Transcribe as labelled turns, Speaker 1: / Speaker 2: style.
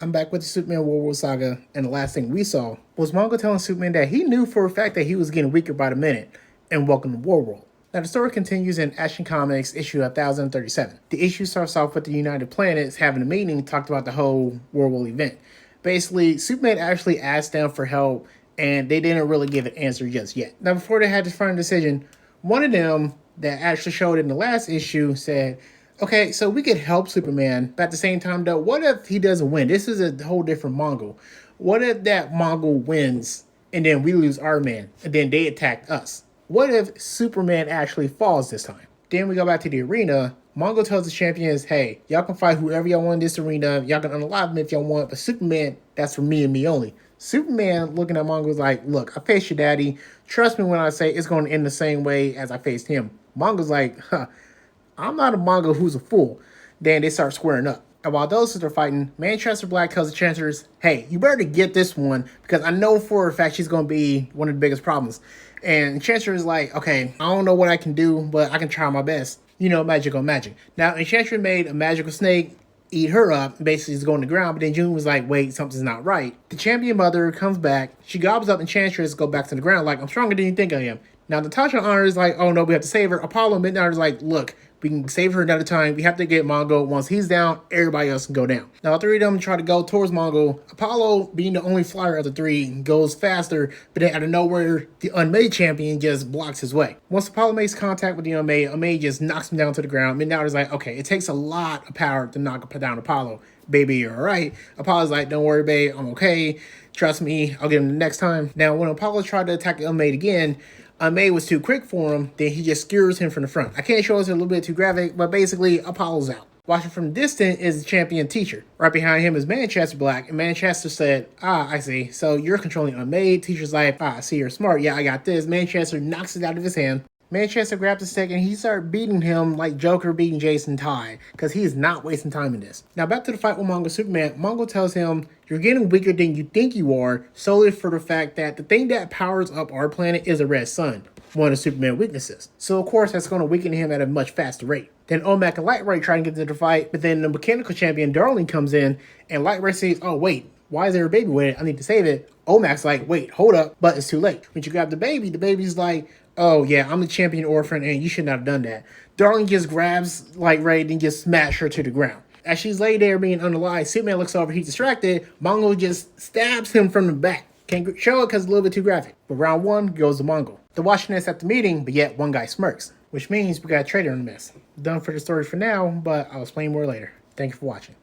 Speaker 1: I'm back with the Superman Warworld Saga, and the last thing we saw was Mongo telling Superman that he knew for a fact that he was getting weaker by the minute, and welcome to Warworld. Now the story continues in Action Comics issue 1037. The issue starts off with the United Planets having a meeting, talked about the whole Warworld event. Basically, Superman actually asked them for help, and they didn't really give an answer just yet. Now before they had this final decision, one of them that actually showed in the last issue said, okay, so we could help Superman, but at the same time, though, what if he doesn't win? This is a whole different Mongol. What if that Mongol wins and then we lose our man and then they attack us? What if Superman actually falls this time? Then we go back to the arena. Mongol tells the champions, hey, y'all can fight whoever y'all want in this arena. Y'all can unalive me if y'all want, but Superman, that's for me and me only. Superman looking at Mongo's like, look, I faced your daddy. Trust me when I say it's going to end the same way as I faced him. Mongo's like, huh. I'm not a Mongo who's a fool. Then they start squaring up. And while those two are fighting, Manchester Black tells the Chancellors, hey, you better get this one because I know for a fact she's going to be one of the biggest problems. And Chancellor is like, okay, I don't know what I can do, but I can try my best. You know, magic on magic. Now, Enchantress made a magical snake eat her up, and basically is going to the ground, but then June was like, wait, something's not right. The champion mother comes back, she gobbles up Enchantress, go back to the ground, like, I'm stronger than you think I am. Now, Natasha Honor is like, oh no, we have to save her. Apollo Midnight is like, look, we can save her another time. We have to get Mongo. Once he's down, everybody else can go down. Now, three of them try to go towards Mongo. Apollo, being the only flyer of the three, goes faster, but then out of nowhere, the Unmade champion just blocks his way. Once Apollo makes contact with the Unmade just knocks him down to the ground. Midnight is like, okay, it takes a lot of power to knock down Apollo. Baby, you're all right. Apollo's like, don't worry, babe, I'm okay. Trust me, I'll get him the next time. Now, when Apollo tried to attack the Unmade again, Unmade was too quick for him, then he just skewers him from the front. I can't show us a little bit too graphic, but basically, Apollo's out. Watching from distant is the champion Teacher. Right behind him is Manchester Black, and Manchester said, I see. So you're controlling Unmade. Teacher's like, I see, you're smart. Yeah, I got this. Manchester knocks it out of his hand. Manchester grabs a stick and he started beating him like Joker beating Jason Todd because he is not wasting time in this. Now back to the fight with Mongo Superman. Mongo tells him, you're getting weaker than you think you are solely for the fact that the thing that powers up our planet is a red sun, one of Superman's weaknesses. So of course that's going to weaken him at a much faster rate. Then Omac and Light try to get into the fight, but then the mechanical champion Darling comes in and Light says, oh wait, why is there a baby with it? I need to save it. Omac's like, wait, hold up, but it's too late. When you grab the baby's like, oh yeah, I'm the champion orphan and you should not have done that. Darling just grabs Light Ray and just smash her to the ground. As she's laid there being unalive, Superman looks over, he's distracted. Mongo just stabs him from the back. Can't show it because it's a little bit too graphic. But round one goes to Mongo. The watching this at the meeting, but yet one guy smirks, which means we got a traitor in the mess. Done for the story for now, but I'll explain more later. Thank you for watching.